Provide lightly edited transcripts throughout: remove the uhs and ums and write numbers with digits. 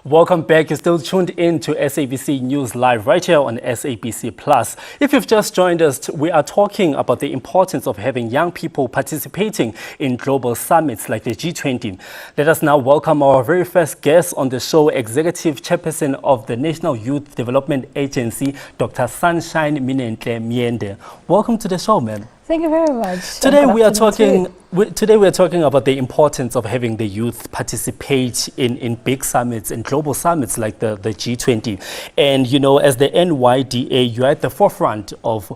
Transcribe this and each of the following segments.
Welcome back. You're still tuned in to SABC News Live right here on SABC Plus. If you've just joined us, we are talking about the importance of having young people participating in global summits like the G20. Let us now welcome our very first guest on the show, Executive Chairperson of the National Youth Development Agency, Dr. Sunshine Myende. Welcome to the show, ma'am. Thank you very much. Today we are talking about the importance of having the youth participate in big summits and global summits like the G20. And you know, as the NYDA, you're at the forefront of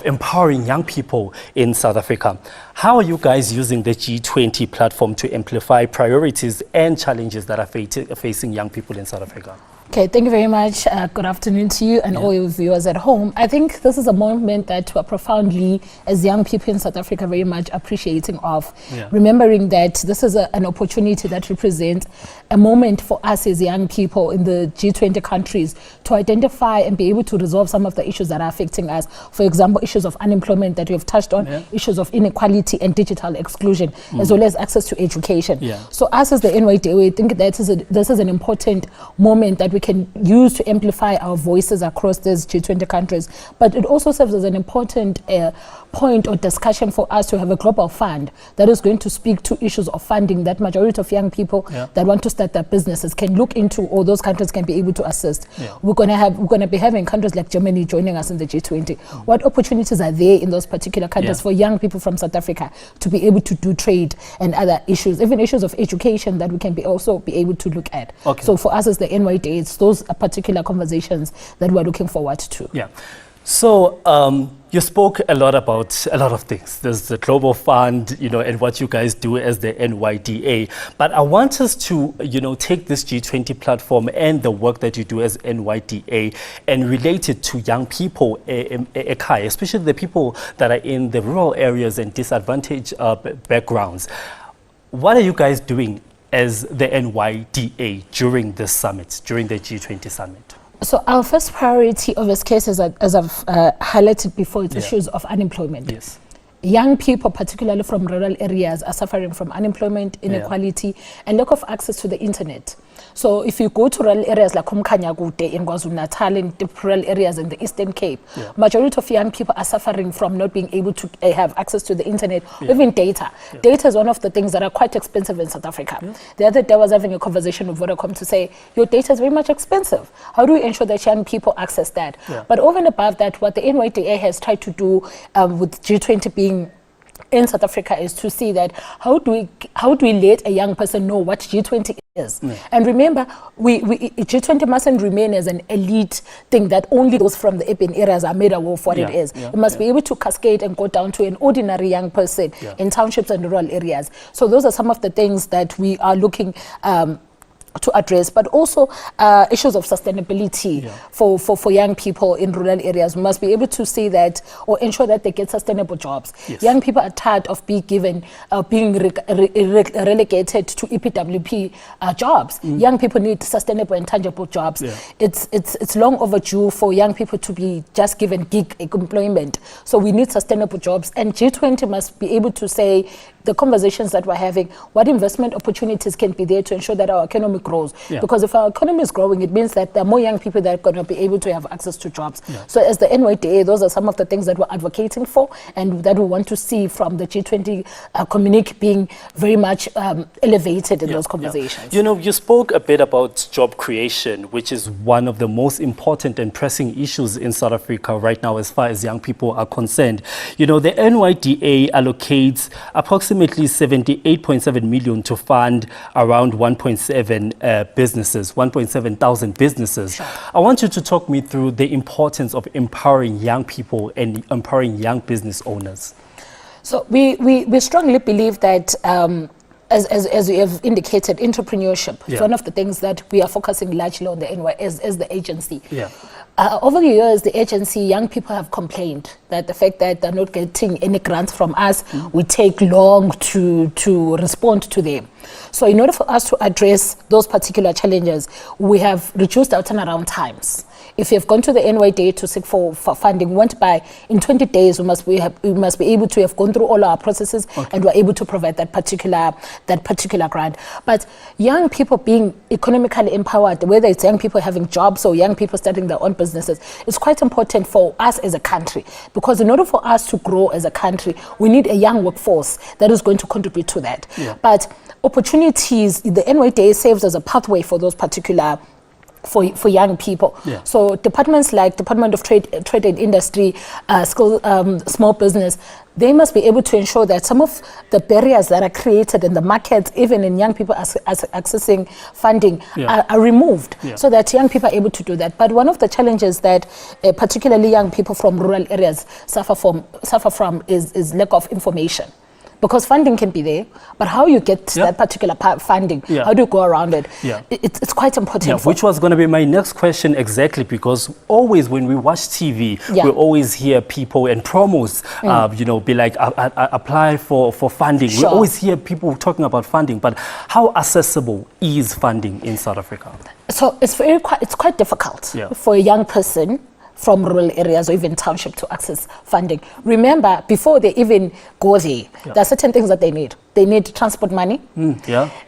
empowering young people in South Africa. How are you guys using the G20 platform to amplify priorities and challenges that are facing young people in South Africa? Okay, thank you very much. Good afternoon to you and all your viewers at home. I think this is a moment that we're profoundly, as young people in South Africa, very much appreciating of. Remembering that this is an opportunity that represents a moment for us as young people in the G20 countries to identify and be able to resolve some of the issues that are affecting us. For example, issues of unemployment that we have touched on, issues of inequality and digital exclusion, as well as access to education. So us as the NYDA, we think that this is an important moment that we can use to amplify our voices across these G20 countries. But it also serves as an important point or discussion for us to have a global fund that is going to speak to issues of funding that majority of young people that want to start their businesses can look into, or those countries can be able to assist. We're going to be having countries like Germany joining us in the G20. What opportunities are there in those particular countries for young people from South Africa to be able to do trade and other issues, even issues of education that we can also be able to look at. So for us as the NYDA, it's those particular conversations that we're looking forward to. So you spoke a lot about a lot of things. There's the Global Fund, you know, and what you guys do as the NYDA. But I want us to, you know, take this G20 platform and the work that you do as NYDA and relate it to young people, especially the people that are in the rural areas and disadvantaged backgrounds. What are you guys doing as the NYDA during this summit, during the G20 summit? So our first priority of this case is, as I've highlighted before, it's issues of unemployment. Young people, particularly from rural areas, are suffering from unemployment, inequality, and lack of access to the internet. So if you go to rural areas like Umkhanyakude in KwaZulu-Natal and the rural areas in the Eastern Cape, majority of young people are suffering from not being able to have access to the internet, even data. Data is one of the things that are quite expensive in South Africa. The other day I was having a conversation with Vodacom to say, your data is very much expensive. How do we ensure that young people access that? But over and above that, what the NYDA has tried to do with G20 being in South Africa is to see that how do we let a young person know what G20 is? And remember, G20 mustn't remain as an elite thing that only those from the urban areas are made aware of what it is. It must be able to cascade and go down to an ordinary young person in townships and rural areas. So those are some of the things that we are looking to address, but also issues of sustainability for young people in rural areas. We must be able to see that or ensure that they get sustainable jobs. Young people are tired of being relegated to EPWP jobs. Young people need sustainable and tangible jobs. It's long overdue for young people to be just given gig employment. So we need sustainable jobs, and G20 must be able to say the conversations that we're having, what investment opportunities can be there to ensure that our economy grows. Because if our economy is growing, it means that there are more young people that are going to be able to have access to jobs. So as the NYDA, those are some of the things that we're advocating for and that we want to see from the G20 communique being very much elevated in those conversations. You know, you spoke a bit about job creation, which is one of the most important and pressing issues in South Africa right now as far as young people are concerned. You know, the NYDA allocates approximately 78.7 million to fund around 1.7 thousand businesses. I want you to talk me through the importance of empowering young people and empowering young business owners. So we strongly believe that as we have indicated, entrepreneurship is one of the things that we are focusing largely on the NY as the agency. Over the years, the agency, young people have complained that the fact that they're not getting any grants from us, we take long to respond to them. So in order for us to address those particular challenges, we have reduced our turnaround times. If you have gone to the NYDA to seek for funding, went by in 20 days, we must be able to have gone through all our processes, and we're able to provide that particular grant. But young people being economically empowered, whether it's young people having jobs or young people starting their own businesses, it's quite important for us as a country, because in order for us to grow as a country, we need a young workforce that is going to contribute to that. But opportunities, the NYDA serves as a pathway for those particular for young people. So departments like Department of Trade and Industry, small business, they must be able to ensure that some of the barriers that are created in the market, even in young people accessing funding, are removed, so that young people are able to do that. But one of the challenges that particularly young people from rural areas suffer from is lack of information. Because funding can be there, but how you get that particular funding, how do you go around it? It's quite important. Which was going to be my next question exactly, because always when we watch TV, we always hear people and promos, be like, apply for funding. We always hear people talking about funding, but how accessible is funding in South Africa? So it's quite difficult for a young person from rural areas or even township to access funding. Remember, before they even go there, there are certain things that they need. They need transport money.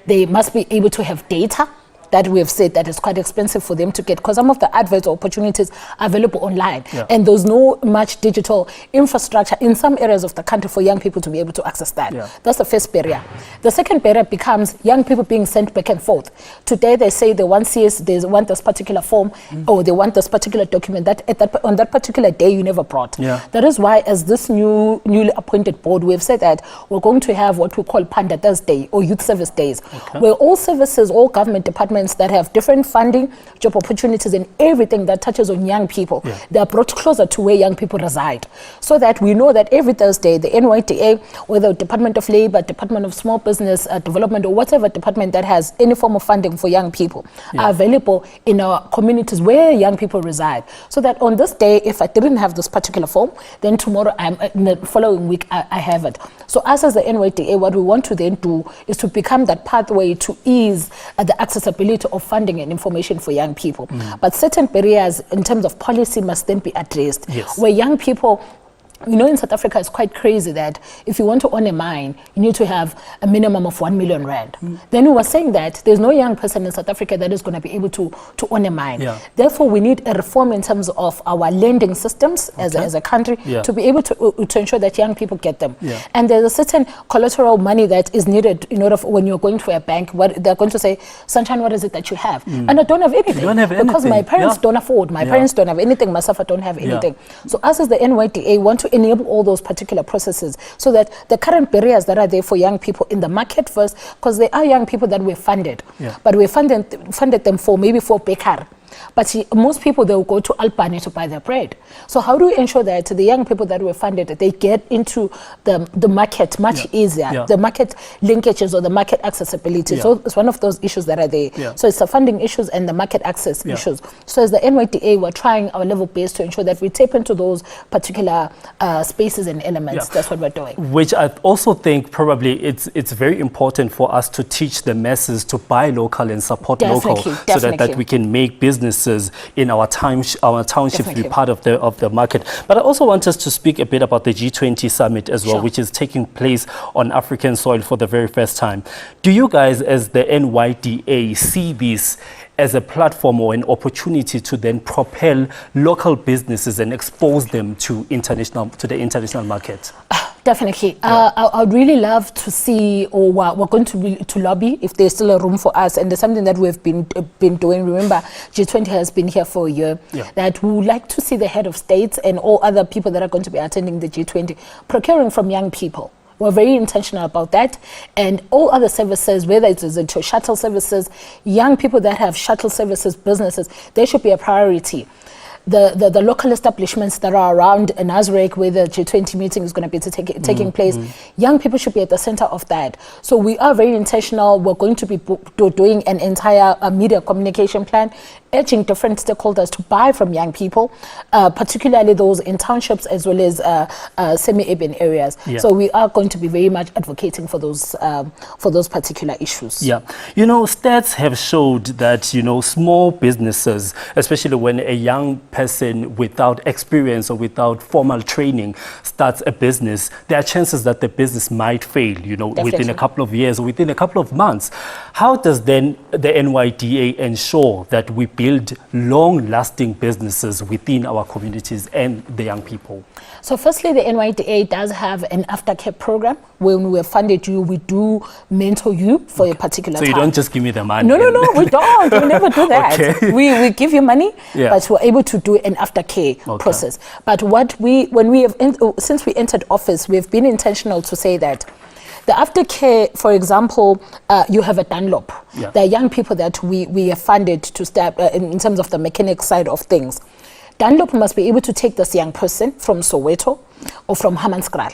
They must be able to have data that we have said that is quite expensive for them to get, because some of the adverts or opportunities are available online, and there's no much digital infrastructure in some areas of the country for young people to be able to access that. That's the first barrier. The second barrier becomes young people being sent back and forth. Today they say they want they want this particular form, or they want this particular document that on that particular day you never brought. That is why, as this newly appointed board, we have said that we're going to have what we call Panda Thursday or Youth Service Days, where all services, all government departments that have different funding, job opportunities, and everything that touches on young people, they are brought closer to where young people reside, so that we know that every Thursday the NYDA, whether Department of Labor, Department of Small Business Development, or whatever department that has any form of funding for young people, are available in our communities where young people reside, so that on this day, if I didn't have this particular form, then tomorrow, in the following week, I have it. So us as the NYDA, what we want to then do is to become that pathway to ease the accessibility of funding and information for young people. But certain barriers in terms of policy must then be addressed, where young people, in South Africa, it's quite crazy that if you want to own a mine, you need to have a minimum of 1 million rand. Then we were saying that there's no young person in South Africa that is going to be able to own a mine. Therefore, we need a reform in terms of our lending systems as a country to be able to ensure that young people get them. And there's a certain collateral money that is needed in order for when you're going to a bank, what they're going to say, Sunshine, what is it that you have? And I don't have anything. You don't have anything. Because my parents don't afford. My parents don't have anything. Myself, I don't have anything. So us as the NYDA want to enable all those particular processes, so that the current barriers that are there for young people in the market first, because there are young people that we're funded, but we funded them for maybe for baker. But most people, they will go to Albany to buy their bread. So how do we ensure that the young people that were funded, they get into the market much easier, the market linkages or the market accessibility? So it's one of those issues that are there. So it's the funding issues and the market access issues. So as the NYDA, we're trying our level base to ensure that we tap into those particular spaces and elements. That's what we're doing. Which I also think probably it's very important for us to teach the masses to buy local and support local, so that we can make businesses in our townships be part of the market. But I also want us to speak a bit about the G20 Summit as well, which is taking place on African soil for the very first time. Do you guys, as the NYDA, see this as a platform or an opportunity to then propel local businesses and expose them to the international market? Definitely. I would really love to see, or we're going to lobby if there's still a room for us, and there's something that we've been doing. Remember, G20 has been here for a year. That we would like to see the head of states and all other people that are going to be attending the G20 procuring from young people. We're very intentional about that, and all other services, whether it's the shuttle services, young people that have shuttle services, businesses, they should be a priority. The local establishments that are around Nasrec, where the G20 meeting is going to be taking place, young people should be at the center of that. So we are very intentional. We're going to be doing an entire media communication plan urging different stakeholders to buy from young people, particularly those in townships as well as semi-urban areas. Yeah. So we are going to be very much advocating for those particular issues. Yeah, you know, stats have showed that, you know, small businesses, especially when a young person without experience or without formal training starts a business, there are chances that the business might fail, you know, Definitely. within a couple of years or within a couple of months. How does then the NYDA ensure that we build long-lasting businesses within our communities and the young people? So firstly, the NYDA does have an aftercare program. When we have funded you, we do mentor you for a particular So you time. don't just give me the money? No, we don't. We never do that. Okay. We give you money, Yeah. but we're able to do an aftercare process. But since we entered office, we've been intentional to say that the aftercare, for example, you have a Dunlop. Yeah. There are young people that we have funded to step in terms of the mechanic side of things. Dunlop must be able to take this young person from Soweto or from Hammanskraal.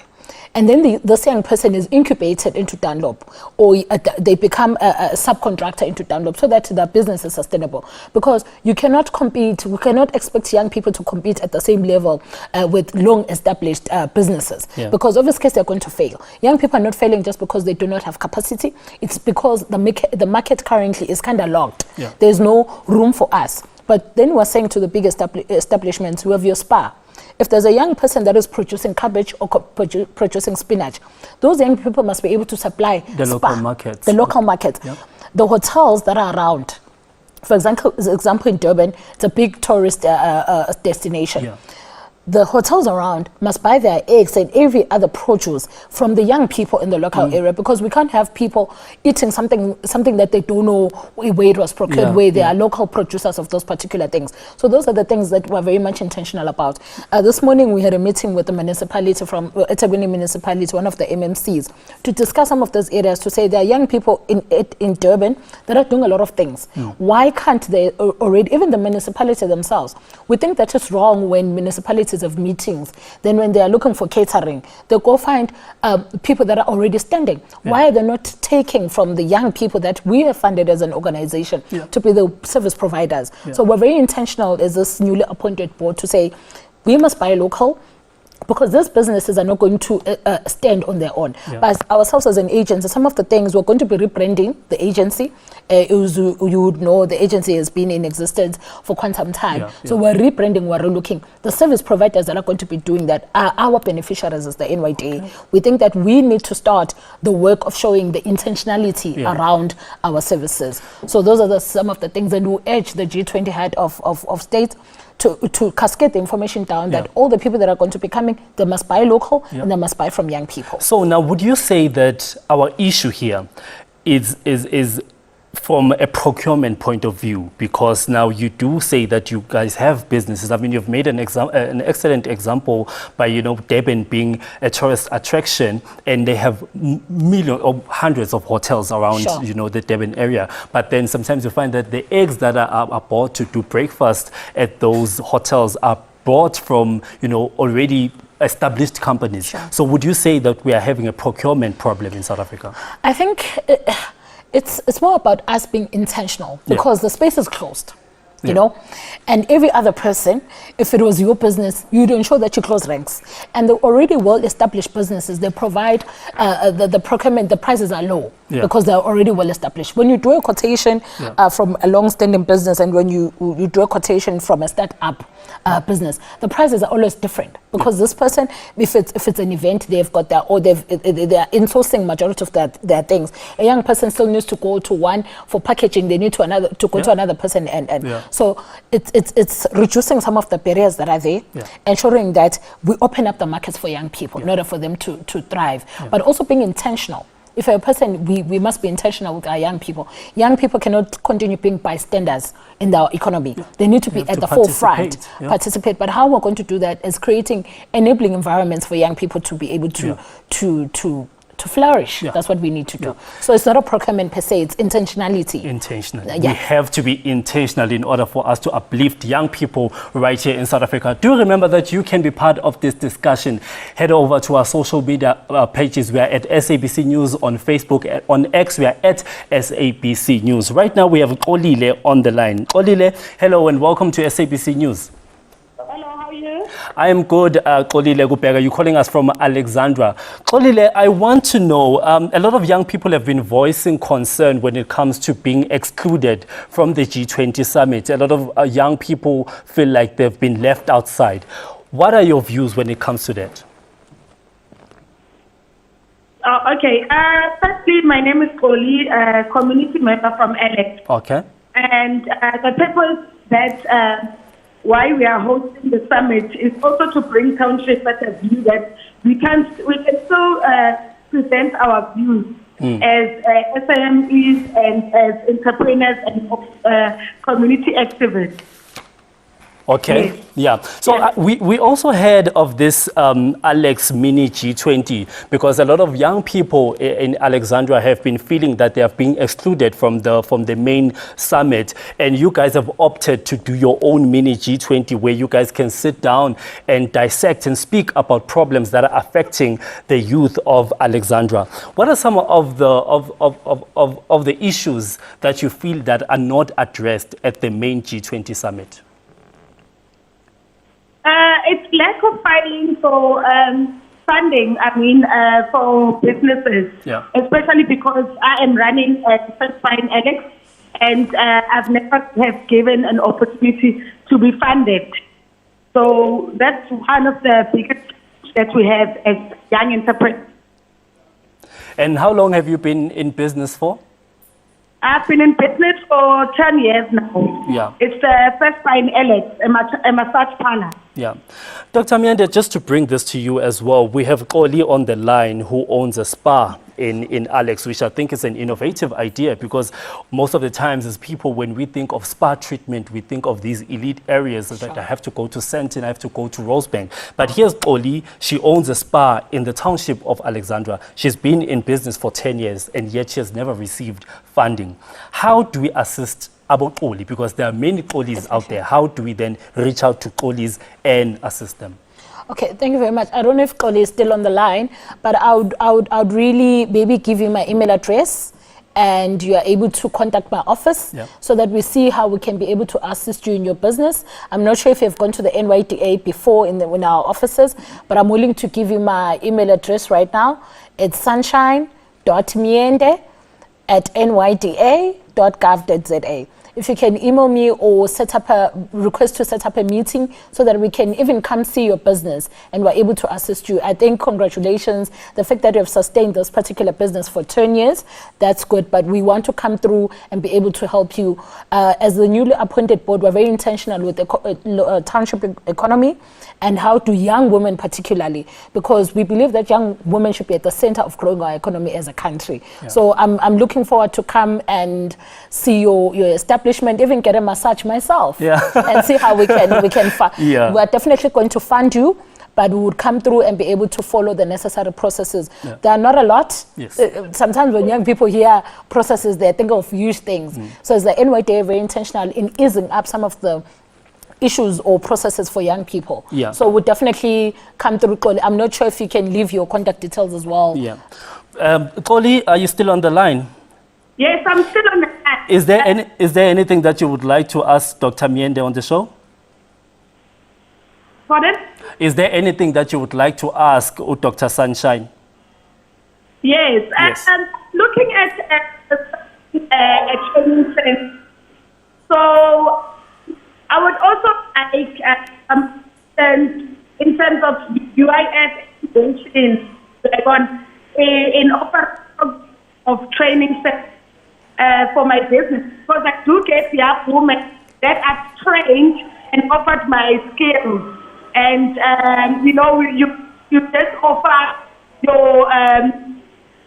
And then this young person is incubated into Dunlop, or they become a subcontractor into Dunlop, so that the business is sustainable. Because you cannot compete, we cannot expect young people to compete at the same level with long-established businesses. Yeah. Because obviously they're going to fail. Young people are not failing just because they do not have capacity. It's because the market currently is kind of locked. Yeah. There's no room for us. But then we're saying to the big establishments, you have your SPA. If there's a young person that is producing cabbage or producing spinach, those young people must be able to supply The local markets. The local market. Yep. The hotels that are around. For example, in Durban, it's a big tourist destination. Yeah. The hotels around must buy their eggs and every other produce from the young people in the local area, because we can't have people eating something that they don't know where it was procured, where they are local producers of those particular things. So those are the things that we're very much intentional about. This morning we had a meeting with the municipality from eThekwini municipality, one of the MMCs, to discuss some of those areas, to say there are young people in Durban that are doing a lot of things. Why can't they already, even the municipality themselves, we think that is wrong when municipalities of meetings, then when they are looking for catering, they go find people that are already standing. Why are they not taking from the young people that we have funded as an organization to be the service providers? So we're very intentional as this newly appointed board to say we must buy local, because these businesses are not going to stand on their own. But ourselves as an agency, some of the things, we're going to be rebranding the agency. You would know the agency has been in existence for quite some time. So we're rebranding, we're relooking. The service providers that are going to be doing that are our beneficiaries as the NYDA. We think that we need to start the work of showing the intentionality around our services. So those are some of the things, and we urge the G20 head of state to cascade the information down that all the people that are going to be coming, they must buy local and they must buy from young people. So now, would you say that our issue here is from a procurement point of view? Because now you do say that you guys have businesses. I mean, you've made an excellent example by, you know, Durban being a tourist attraction, and they have millions or hundreds of hotels around, you know, the Durban area. But then sometimes you find that the eggs that are bought to do breakfast at those hotels are bought from, you know, already established companies. So would you say that we are having a procurement problem in South Africa? I think it's more about us being intentional, because the space is closed, you know, and every other person, if it was your business, you'd ensure that you close ranks. And the already well-established businesses, they provide the procurement, the prices are low because they're already well-established. When you do a quotation from a long-standing business, and when you do a quotation from a start-up business, the prices are always different, because this person, if it's an event, they've got their, or they are insourcing majority of their things. A young person still needs to go to one for packaging, they need to go to another person, and so it's reducing some of the barriers that are there, ensuring that we open up the markets for young people in order for them to thrive, but also being intentional. If a person, we must be intentional with our young people. Young people cannot continue being bystanders in our economy. They need to be at the forefront, participate. But how we're going to do that is creating enabling environments for young people to be able to to flourish. That's what we need to do. So it's not a procurement per se, it's intentionality. Intentional. We have to be intentional in order for us to uplift young people right here in South Africa. Do remember that you can be part of this discussion. Head over to our social media pages. We are at SABC News on Facebook. On X, we are at SABC News. Right now, we have Xolile on the line. Xolile, hello and welcome to SABC News. I am good, Xolile Gubega. You're calling us from Alexandra. Xolile, I want to know, a lot of young people have been voicing concern when it comes to being excluded from the G20 Summit. A lot of young people feel like they've been left outside. What are your views when it comes to that? Okay. Firstly, my name is Koli, community member from Alex. Okay. And the purpose that why we are hosting the summit is also to bring township at a view that we can still present our views as SMEs and as entrepreneurs and community activists. Okay, yes. Yeah. So we also heard of this Alex Mini G20 because a lot of young people in Alexandra have been feeling that they are being excluded from the main summit, and you guys have opted to do your own Mini G20 where you guys can sit down and dissect and speak about problems that are affecting the youth of Alexandra. What are some of the issues that you feel that are not addressed at the main G20 summit? It's lack of filing for funding, for businesses. Yeah. Especially because I am running First Fine Alex, and I've never have given an opportunity to be funded. So that's one of the biggest that we have as young entrepreneurs. And how long have you been in business for? I've been in business for 10 years now. Yeah. It's the First Fine Alex, a massage parlor. Yeah. Dr. Myende, just to bring this to you as well, we have Oli on the line who owns a spa in Alex, which I think is an innovative idea because most of the times as people, when we think of spa treatment, we think of these elite areas that I have to go to Sandton, I have to go to Rosebank. But here's Oli, she owns a spa in the township of Alexandra. She's been in business for 10 years and yet she has never received funding. How do we assist about Oli? Because there are many Olis out there. How do we then reach out to Olis and assist them? Okay, thank you very much. I don't know if Koli is still on the line, but I would really maybe give you my email address and you are able to contact my office so that we see how we can be able to assist you in your business. I'm not sure if you've gone to the NYDA before in our offices, but I'm willing to give you my email address right now. It's sunshine.myende@nyda.gov.za. If you can email me or request to set up a meeting so that we can even come see your business and we're able to assist you. I think congratulations, the fact that you have sustained this particular business for 10 years, that's good, but we want to come through and be able to help you. As the newly appointed board, we're very intentional with the township economy and how do young women particularly, because we believe that young women should be at the center of growing our economy as a country. So I'm looking forward to come and see your establishment, even get a massage myself and see how we can we're definitely going to fund you, but we would come through and be able to follow the necessary processes. There are not a lot. Sometimes when young people hear processes, they think of huge things. So as the NYDA very intentional in easing up some of the issues or processes for young people. So we'll definitely come through. I'm not sure if you can leave your contact details as well. Koli, are you still on the line? Yes, I'm still on the line. Is there anything that you would like to ask Dr. Myende on the show? Pardon? Is there anything that you would like to ask Dr. Sunshine? Yes. Looking at a training center, so I would also like in terms of UIS in offer of training center for my business, because I do get young women that I've trained and offered my skills, and you just offer your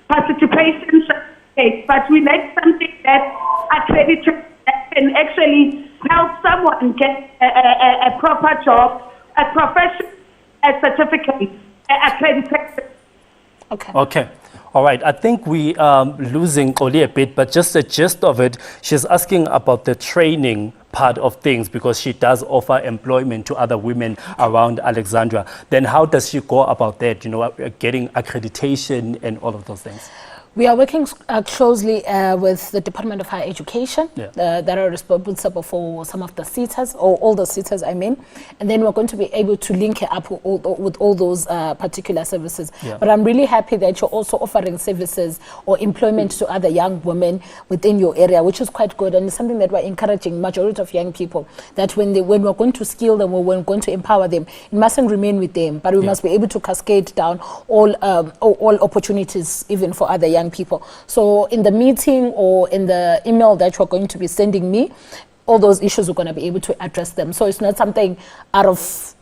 participation certificate, but we need something that's accredited that can actually help someone get a proper job, a profession, a certificate, accredited. Okay. All right, I think we are losing Oli a bit, but just the gist of it, she's asking about the training part of things because she does offer employment to other women around Alexandra. Then how does she go about that, getting accreditation and all of those things? We are working closely with the Department of Higher Education that are responsible for some of the SETAs, or all the SETAs, I mean. And then we're going to be able to link it up with all those particular services. Yeah. But I'm really happy that you're also offering services or employment to other young women within your area, which is quite good. And it's something that we're encouraging majority of young people, that when we're going to skill them, or when we're going to empower them, it mustn't remain with them, but we must be able to cascade down all opportunities, even for other young people. So in the meeting or in the email that you're going to be sending me, all those issues we're going to be able to address them. So it's not something out of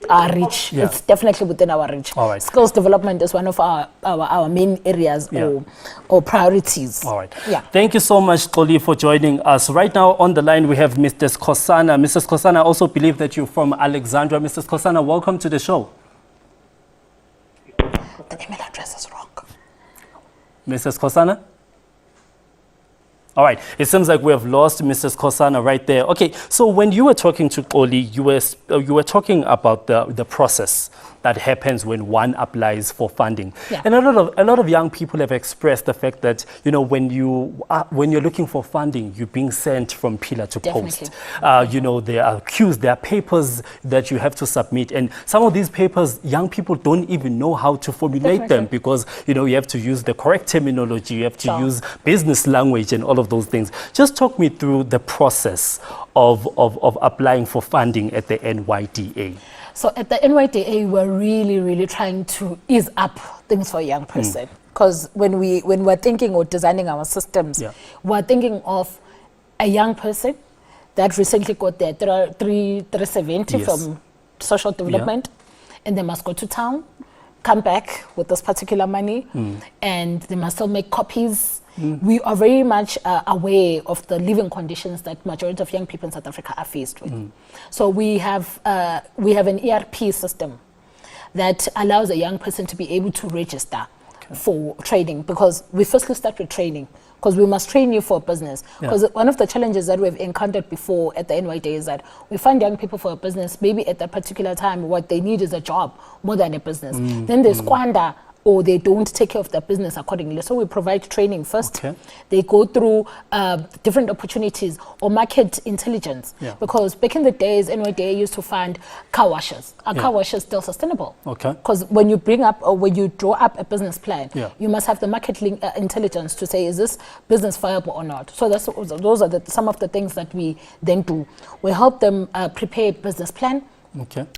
our reach. Yeah. It's definitely within our reach. All right. Skills development is one of our main areas or priorities. All right. Yeah. Thank you so much, Xoli, for joining us. Right now on the line we have Mrs. Kosana. Mrs. Kosana, I also believe that you're from Alexandra. Mrs. Kosana, welcome to the show. The email address is wrong. Mrs. Kosana? All right, it seems like we have lost Mrs. Kosana right there. Okay, so when you were talking to Xoli, you were talking about the process that happens when one applies for funding. Yeah. And a lot of young people have expressed the fact that, when you're looking for funding, you're being sent from pillar to post. There are queues, there are papers that you have to submit. And some of these papers, young people don't even know how to formulate them because, you have to use the correct terminology, you have to use business language and all of those things. Just talk me through the process of applying for funding at the NYDA. So at the NYDA, we're really, really trying to ease up things for a young person. Because when we're thinking or designing our systems, we're thinking of a young person that recently got their 370 from social development, and they must go to town, come back with this particular money, and they must still make copies. We are very much aware of the living conditions that majority of young people in South Africa are faced with. So we have an ERP system that allows a young person to be able to register for training, because we firstly start with training, because we must train you for business. Because one of the challenges that we've encountered before at the NYDA is that we find young people for a business, maybe at that particular time what they need is a job more than a business. Then they squander, or they don't take care of their business accordingly. So we provide training first. They go through different opportunities or market intelligence. Because back in the days, NYDA used to fund car washes. A car wash is still sustainable. Because when you bring up or when you draw up a business plan, you must have the market intelligence to say, is this business viable or not? So those are some of the things that we then do. We help them prepare a business plan.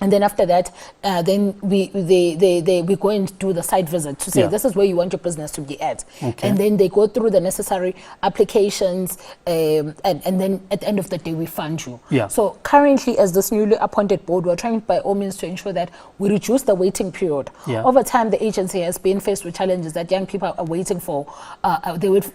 And then after that, then we go and do the site visit to say this is where you want your business to be at. And then they go through the necessary applications, and then at the end of the day we fund you. So currently, as this newly appointed board, we're trying by all means to ensure that we reduce the waiting period. Over time, the agency has been faced with challenges that young people are waiting for. They wait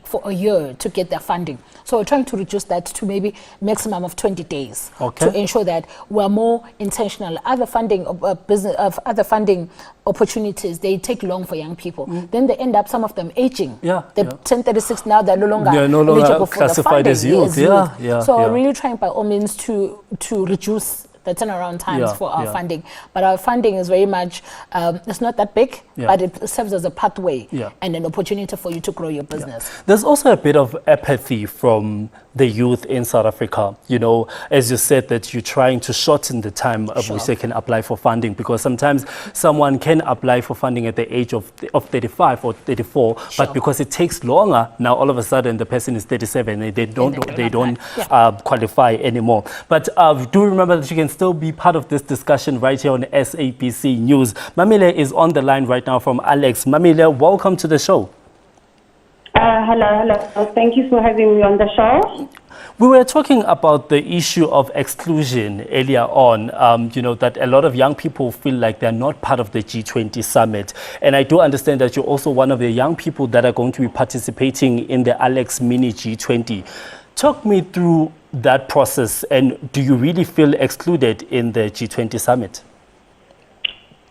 for a year to get their funding. So we're trying to reduce that to maybe maximum of 20 days to ensure that we're more intentional. Other funding other funding opportunities, they take long for young people. Then they end up, some of them, aging. They're 1036 now, they're no longer eligible for the funding as youth. So we're really trying by all means to reduce the turnaround times for our funding. But our funding is very much, it's not that big, but it serves as a pathway and an opportunity for you to grow your business. There's also a bit of apathy from the youth in South Africa. As you said, that you're trying to shorten the time of which they can apply for funding, because sometimes someone can apply for funding at the age of 35 or 34, but because it takes longer, now all of a sudden the person is 37 and they don't qualify anymore. But do remember that you can still be part of this discussion right here on SABC News. Mamile is on the line right now from Alex. Mamile, welcome to the show. Hello. Thank you for having me on the show. We were talking about the issue of exclusion earlier on, that a lot of young people feel like they're not part of the G20 Summit. And I do understand that you're also one of the young people that are going to be participating in the Alex Mini G20. Talk me through that process, and do you really feel excluded in the G20 Summit?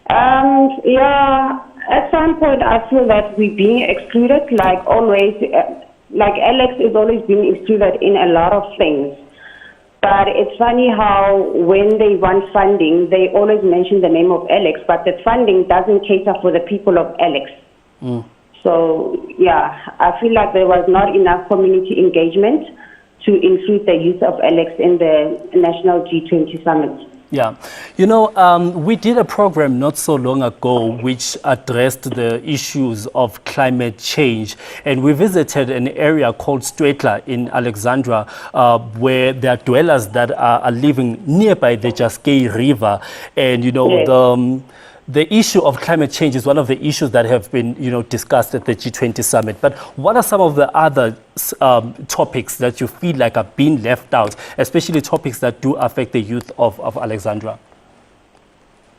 Yeah, at some point I feel that we're being excluded, like always, like Alex is always being excluded in a lot of things. But it's funny how when they want funding, they always mention the name of Alex, but the funding doesn't cater for the people of Alex. So, yeah, I feel like there was not enough community engagement to include the youth of Alex in the National G20 Summit. Yeah, you know, we did a program not so long ago which addressed the issues of climate change, and we visited an area called Stwetla in Alexandra, where there are dwellers that are living nearby the Jaskei River, and you know, Yes. the issue of climate change is one of the issues that have been, you know, discussed at the G20 summit. But what are some of the other topics that you feel like are being left out, especially topics that do affect the youth of Alexandra?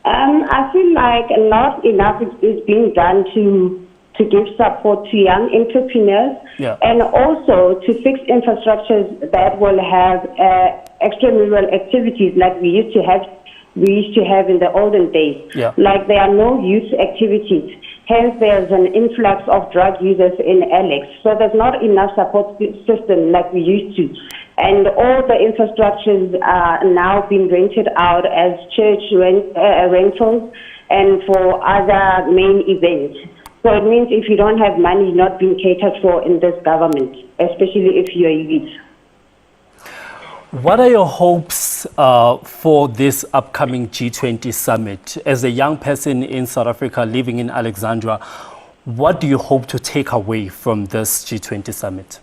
I feel like not enough is being done to give support to young entrepreneurs, and also to fix infrastructures that will have extramural activities like we used to have in the olden days. Like there are no youth activities. Hence, there's an influx of drug users in Alex. So there's not enough support system like we used to. And all the infrastructures are now being rented out as church rentals and for other main events. So it means if you don't have money, you're not being catered for in this government, especially if you're a youth. What are your hopes for this upcoming G20 summit? As a young person in South Africa living in Alexandra, what do you hope to take away from this G20 summit?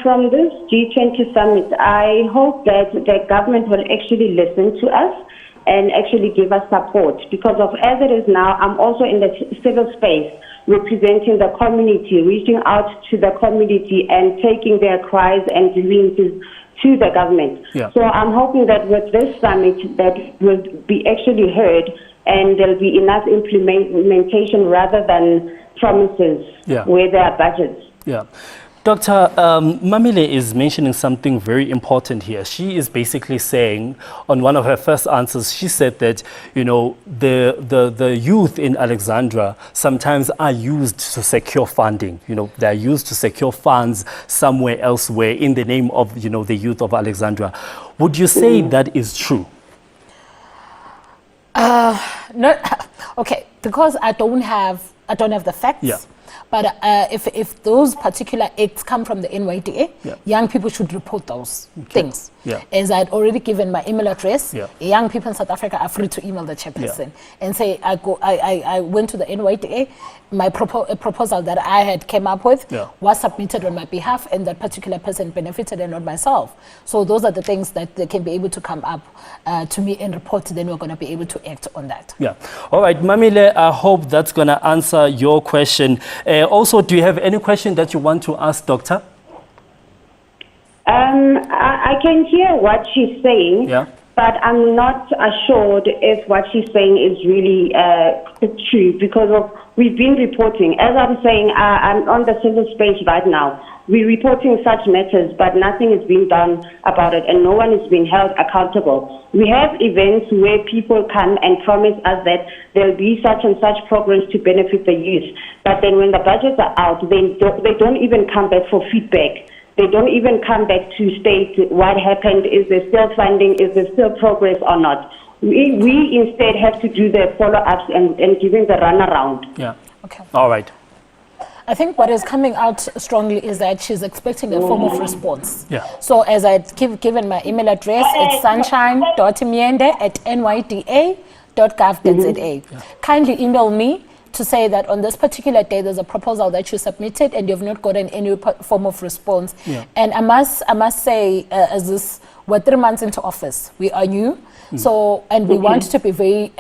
From this G20 summit, I hope that the government will actually listen to us and actually give us support, because of as it is now, I'm also in the civil space representing the community, reaching out to the community and taking their cries and grievances to the government. So I'm hoping that with this summit that will be actually heard and there'll be enough implementation rather than promises where there are budgets. Dr. Mamile is mentioning something very important here. She is basically saying, on one of her first answers, she said that, you know, the youth in Alexandra sometimes are used to secure funding. You know, they're used to secure funds somewhere elsewhere in the name of, you know, the youth of Alexandra. Would you say that is true? No, okay, because I don't have the facts. But if those particular acts come from the NYDA, young people should report those things. As I'd already given my email address, young people in South Africa are free to email the chairperson and say, I went to the NYDA, my proposal that I had came up with was submitted on my behalf, and that particular person benefited and not myself. So those are the things that they can be able to come up to me and report, then we're going to be able to act on that. All right, Mamile, I hope that's going to answer your question. Also, do you have any question that you want to ask, Doctor? I can hear what she's saying, but I'm not assured if what she's saying is really true, because we've been reporting. As I'm saying, I'm on the civil space right now. We're reporting such matters, but nothing is being done about it, and no one is being held accountable. We have events where people come and promise us that there'll be such and such programs to benefit the youth, but then when the budgets are out, they don't even come back for feedback. They don't even come back to state what happened. Is there still funding? Is there still progress or not? We instead have to do the follow-ups and giving the runaround. Okay. All right. I think what is coming out strongly is that she's expecting a form of response. So as I've given my email address, it's sunshine.myende@nyda.gov.za. Kindly email me to say that on this particular day there's a proposal that you submitted and you've not gotten any form of response. And I must say, we're 3 months into office, we are new. So, and we want to be very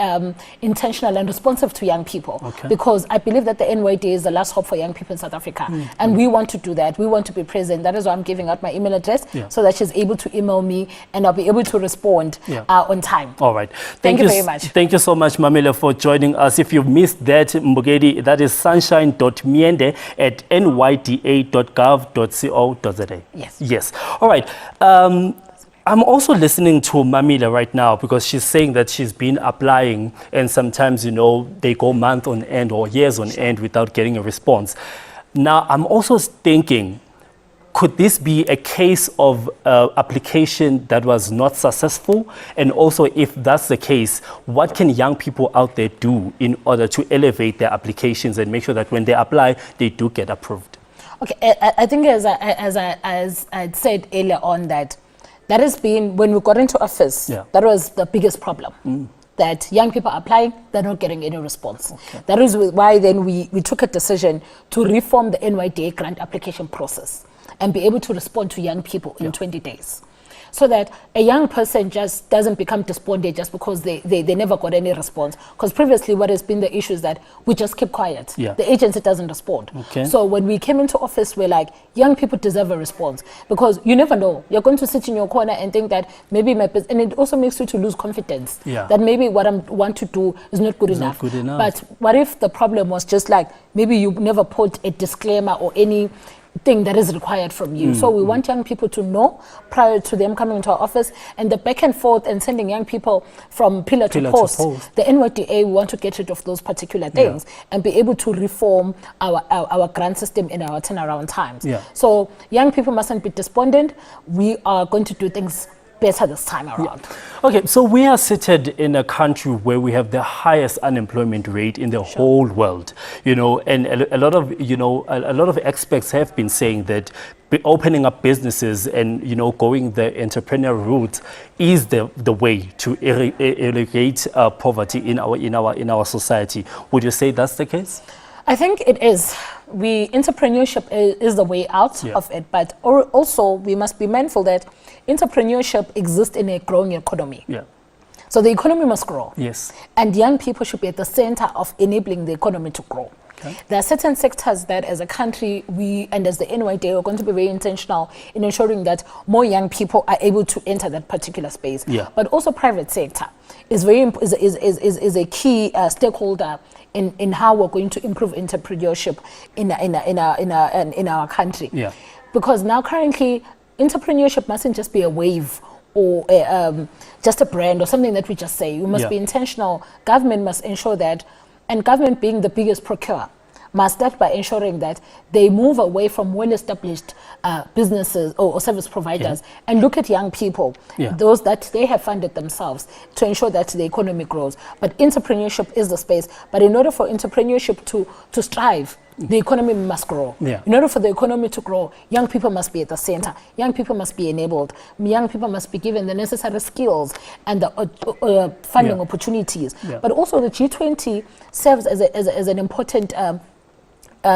intentional and responsive to young people, because I believe that the NYDA is the last hope for young people in South Africa. And we want to do that. We want to be present. That is why I'm giving out my email address, so that she's able to email me and I'll be able to respond on time. All right. Thank you very much. Thank you so much, Mamile, for joining us. If you've missed that, Mbogedi, that is sunshine.myende@nyda.gov.co.za. Yes. Yes. All right. I'm also listening to Mamila right now because she's saying that she's been applying and sometimes, they go month on end or years on end without getting a response. Now, I'm also thinking, could this be a case of application that was not successful? And also, if that's the case, what can young people out there do in order to elevate their applications and make sure that when they apply, they do get approved? Okay, I think as I said earlier on that has been, when we got into office, that was the biggest problem. That young people are applying, they're not getting any response. Okay. That is why then we took a decision to reform the NYDA grant application process and be able to respond to young people in 20 days. So that a young person just doesn't become despondent just because they never got any response. Because previously what has been the issue is that we just keep quiet. The agency doesn't respond. Okay. So when we came into office, we're like, young people deserve a response. Because you never know. You're going to sit in your corner and think that maybe my business, and it also makes you to lose confidence. That maybe what I want to do is not good enough. But what if the problem was just like, maybe you never put a disclaimer or any thing that is required from you. So we want young people to know prior to them coming into our office, and the back and forth and sending young people from pillar to post. The NYDA, we want to get rid of those particular things and be able to reform our grant system and our turnaround times. So young people mustn't be despondent. We are going to do things better this time around. Okay, so we are seated in a country where we have the highest unemployment rate in the whole world, and a lot of experts have been saying that opening up businesses and going the entrepreneur route is the way to eradicate poverty in our society. Would you say that's the case? I think it is. Entrepreneurship is the way out of it, but also we must be mindful that entrepreneurship exists in a growing economy. So the economy must grow. And young people should be at the center of enabling the economy to grow. There are certain sectors that as a country, and as the NYDA, are going to be very intentional in ensuring that more young people are able to enter that particular space. But also private sector is a key stakeholder in how we're going to improve entrepreneurship in our country. Because now currently, entrepreneurship mustn't just be a wave or just a brand or something that we just say. We must be intentional. Government must ensure that, and government being the biggest procurer, must start by ensuring that they move away from well-established businesses or service providers and look at young people, those that they have funded themselves, to ensure that the economy grows. But entrepreneurship is the space. But in order for entrepreneurship to strive, the economy must grow. In order for the economy to grow, young people must be at the center. Young people must be enabled. Young people must be given the necessary skills and the funding opportunities. But also the G20 serves as an important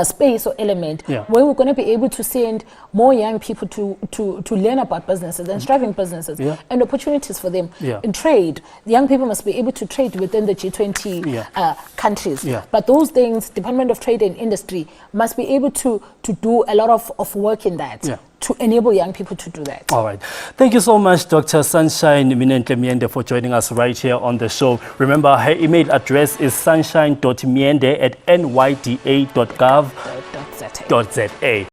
space or element where we're going to be able to send more young people to learn about businesses and striving businesses and opportunities for them in trade. The young people must be able to trade within the G20 countries. But those things, Department of Trade and Industry must be able to do a lot of work in that. To enable young people to do that. All right. Thank you so much, Dr. Sunshine Myende, for joining us right here on the show. Remember, her email address is sunshine.myende@nyda.gov.za.